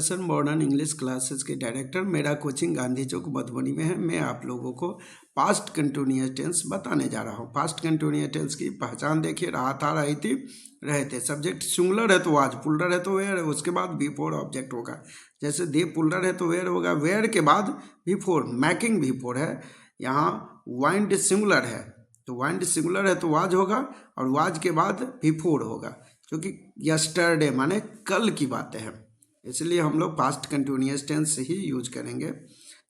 Modern English classes के director, मेरा coaching Gandhi चौक मधुबनी में है। मैं आप लोगों को पास्ट कंटिन्यूअस टेंस बताने जा रहा हूँ। पास्ट कंटिन्यूअस टेंस की पहचान देखिए, रहा था, रही थी, रहे थे। सब्जेक्ट सिंगुलर है तो वाज, प्लूरल है तो वेयर, उसके बाद बिफोर ऑब्जेक्ट होगा। जैसे दे प्लूरल है तो वेयर होगा, वेयर के बाद बिफोर, मैकिंग बिफोर है। यहाँ वाइंड सिंगुलर है तो वाइंड सिंगुलर है तो वाज होगा, और वाज के बाद बिफोर होगा, क्योंकि यस्टरडे माने कल की बातें हैं, इसलिए हम लोग पास्ट कंटिन्यूअस टेंस ही यूज करेंगे।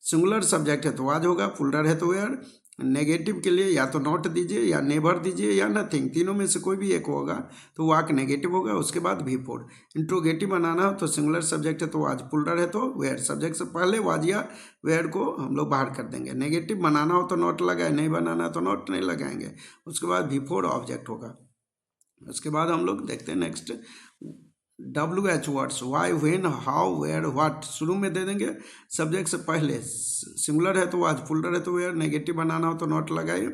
सिंगुलर सब्जेक्ट है तो वाज होगा, प्लूरल है तो वेयर। नेगेटिव के लिए या तो नॉट दीजिए या नेवर दीजिए या नथिंग, तीनों में से कोई भी एक होगा तो वाक नेगेटिव होगा, उसके बाद बिफोर। इंट्रोगेटिव बनाना हो तो सिंगुलर सब्जेक्ट है तो वाज, प्लूरल है तो वेयर। सब्जेक्ट से पहले वाज या वेयर को हम लोग बाहर कर देंगे। नेगेटिव बनाना हो तो नॉट लगाए, नहीं बनाना तो नॉट नहीं लगाएंगे, उसके बाद बिफोर ऑब्जेक्ट होगा। उसके बाद हम लोग देखते हैं next, WH words, why, when, how, where, what शुरू में दे देंगे। सब्जेक्ट से पहले सिंगुलर है तो वाज, प्लूरल है तो वेयर। नेगेटिव बनाना हो तो नॉट लगाइए,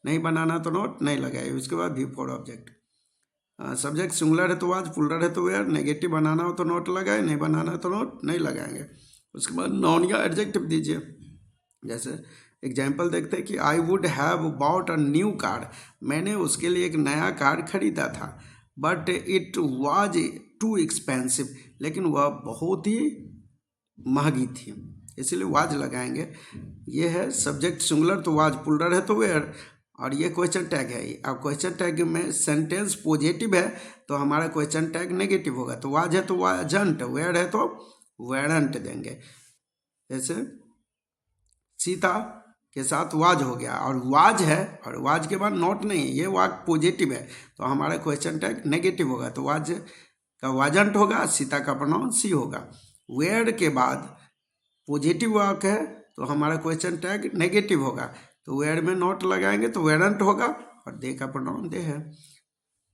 नहीं बनाना तो नॉट नहीं लगाइए, उसके बाद बिफोर ऑब्जेक्ट। सब्जेक्ट सिंगुलर है तो वाज, प्लूरल है तो वेयर। नेगेटिव बनाना हो तो नॉट लगाए, नहीं बनाना तो नॉट नहीं लगाएंगे। उसके बाद नाउन या एडजेक्टिव दीजिए। जैसे एग्जाम्पल देखते हैं कि I would have bought a new car, मैंने उसके लिए एक नया कार खरीदा था। But it was too expensive, लेकिन वह बहुत ही महंगी थी, इसीलिए वाज लगाएंगे। ये है सब्जेक्ट सिंगुलर तो वाज, प्लूरल है तो वेयर, और ये क्वेश्चन टैग है। अब क्वेश्चन टैग में सेंटेंस पॉजिटिव है तो हमारा क्वेश्चन टैग नेगेटिव होगा। तो वाज है तो वाजंट, वेयर है तो वेरंट देंगे। जैसे सीता के साथ वाज हो गया, और वाज है और वाज के बाद नॉट नहीं, ये वाक पॉजिटिव है तो हमारा क्वेश्चन टैग नेगेटिव होगा। तो वाज का वाजंट होगा, सीता का प्रोनाउन सी होगा। वेयर के बाद पॉजिटिव वाक है तो हमारा क्वेश्चन टैग नेगेटिव होगा, तो वेयर में नॉट लगाएंगे तो वेरंट होगा, और दे का प्रोनाउन दे है।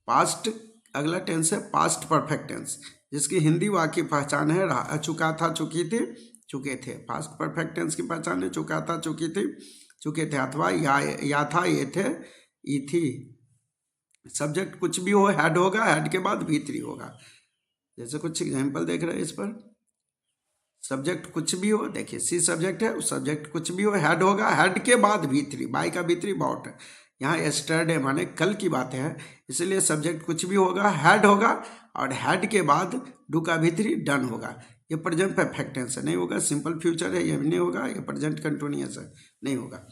पास्ट अगला टेंस है पास्ट परफेक्ट टेंस, जिसकी हिंदी वाक्य पहचान है चुका था, चुकी थी, चुके थे। पास्ट परफेक्ट टेंस की पहचान है चुका था, चुकी थी, चुके थे, अथवा या था, ये थे, ई थी। सब्जेक्ट कुछ भी हो, हैड होगा, हैड के बाद V3 होगा। जैसे कुछ एग्जांपल देख रहे हैं इस पर। सब्जेक्ट कुछ भी हो, देखिए सी सब्जेक्ट है, उस सब्जेक्ट कुछ भी हो, हैड होगा, हैड के बाद V3, बाई का V3 बॉट। यहाँ एस्टरडे माने कल की बातें हैं, इसलिए सब्जेक्ट कुछ भी होगा, हैड होगा, और हैड के बाद डू का V3 डन होगा। ये प्रेजेंट परफेक्ट टेंस है, नहीं होगा। सिंपल फ्यूचर है, ये भी नहीं होगा। ये प्रेजेंट कंटिन्यूअस है, नहीं होगा।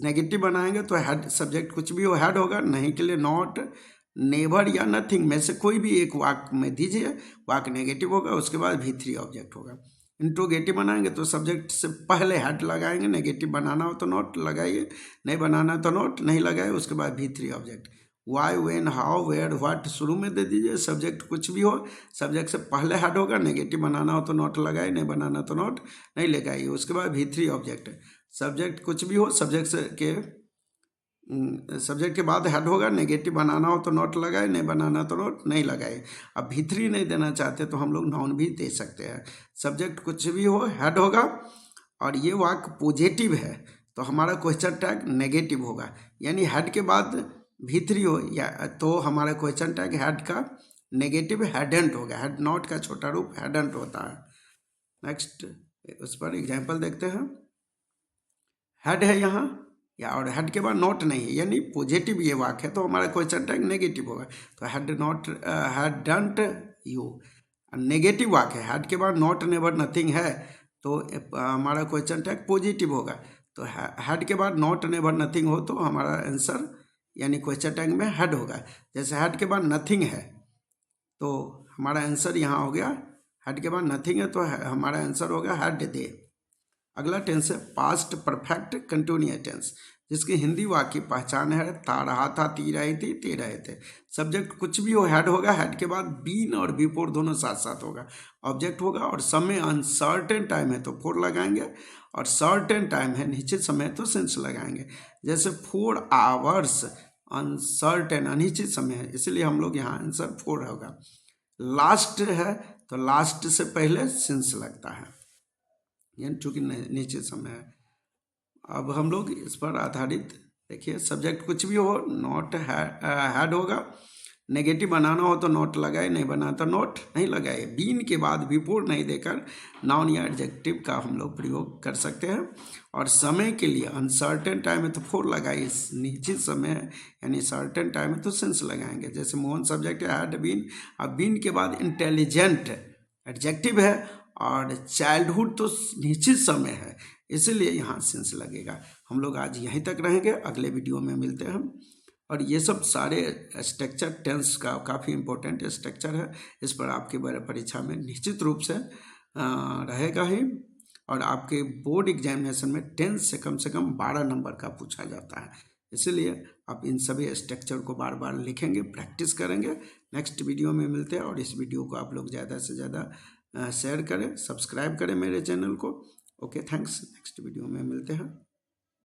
नेगेटिव बनाएंगे तो हैड, सब्जेक्ट कुछ भी हो, हैड होगा, नहीं के लिए नॉट, नेवर या नथिंग में से कोई भी एक वाक में दीजिए, वाक नेगेटिव होगा, उसके बाद V3 ऑब्जेक्ट होगा। इंट्रोगेटिव बनाएंगे तो सब्जेक्ट से पहले हैड लगाएंगे, नेगेटिव बनाना हो तो नॉट लगाइए, नहीं बनाना तो नॉट नहीं लगाए, उसके बाद V3 object. Why, when, how, where, what शुरू में दे दीजिए। सब्जेक्ट कुछ भी हो, सब्जेक्ट से पहले हैड होगा, नेगेटिव बनाना हो तो नॉट लगाए, नहीं बनाना तो नॉट नहीं लगाइए, उसके बाद V3 ऑब्जेक्ट। सब्जेक्ट कुछ भी हो, सब्जेक्ट के बाद हेड होगा, नेगेटिव बनाना हो तो नॉट लगाए, नहीं बनाना तो नॉट नहीं लगाए। अब V3 नहीं देना चाहते तो हम लोग नाउन भी दे सकते हैं। सब्जेक्ट कुछ भी हो, हेड होगा, और ये वाक पॉजिटिव है तो हमारा क्वेश्चन टैग नेगेटिव होगा, यानी हेड के बाद V3 हो या तो हमारा क्वेश्चन टैग हेड का नेगेटिव हेडेंट होगा। हेड नॉट का छोटा रूप हेडेंट होता है। नेक्स्ट उस पर एग्जाम्पल देखते हैं। हेड है यहाँ, या और हेड के बाद नॉट नहीं है, यानी पॉजिटिव ये वाक है तो हमारा क्वेश्चन टैग नेगेटिव होगा। तो had not, hadn't you, negative walk है, हेड के बाद नॉट, नेवर, नथिंग है तो हमारा क्वेश्चन टैग पॉजिटिव होगा। तो हेड के बाद नॉट, नेवर, नथिंग हो तो हमारा आंसर यानी क्वेश्चन टैग में हेड होगा। जैसे हेड के बाद नथिंग है तो हमारा आंसर यहाँ हो गया, हेड के बाद नथिंग है तो हमारा आंसर होगा हैड दे। अगला टेंस है पास्ट परफेक्ट कंटिन्यूअस टेंस, जिसकी हिंदी वाक्य पहचान है था, रहा था, ती रही थी, ते रहे थे। सब्जेक्ट कुछ भी हो, हेड होगा, हेड के बाद बीन और बिफोर दोनों साथ साथ होगा, ऑब्जेक्ट होगा, और समय अनसर्टेन टाइम है तो फोर लगाएंगे, और सर्टेन टाइम है निश्चित समय तो सिंस लगाएंगे। जैसे 4 आवर्स अनसर्टेन अनिश्चित समय है, इसलिए हम लोग यहाँ आंसर 4 होगा। लास्ट है तो लास्ट से पहले सिंस लगता है, यानी चूंकि नीचे समय है। अब हम लोग इस पर आधारित देखिए, सब्जेक्ट कुछ भी हो, नॉट हैड होगा, नेगेटिव बनाना हो तो नॉट लगाए, नहीं बना तो नॉट नहीं लगाए। बीन के बाद बिफोर नहीं देकर नाउन या एडजेक्टिव का हम लोग प्रयोग कर सकते हैं। और समय के लिए अनसर्टेन टाइम है तो फोर लगाए, निश्चित समय है यानी सर्टेन टाइम है तो सिंस लगाएंगे। जैसे मोहन सब्जेक्ट है, हैड बीन, अब बीन के बाद इंटेलिजेंट एडजेक्टिव है और चाइल्डहुड तो निश्चित समय है, इसीलिए यहाँ सिंस लगेगा। हम लोग आज यहीं तक रहेंगे, अगले वीडियो में मिलते हैं हम। और ये सब सारे स्ट्रक्चर टेंस का काफ़ी इंपॉर्टेंट स्ट्रक्चर है, इस पर आपके परीक्षा में निश्चित रूप से रहेगा ही। और आपके बोर्ड एग्जामिनेशन में टेंस से कम 12 नंबर का पूछा जाता है, इसलिए आप इन सभी स्ट्रक्चर को बार बार लिखेंगे, प्रैक्टिस करेंगे। नेक्स्ट वीडियो में मिलते हैं, और इस वीडियो को आप लोग ज़्यादा से ज़्यादा शेयर करें, सब्सक्राइब करें मेरे चैनल को। Okay, thanks. नेक्स्ट वीडियो में मिलते हैं।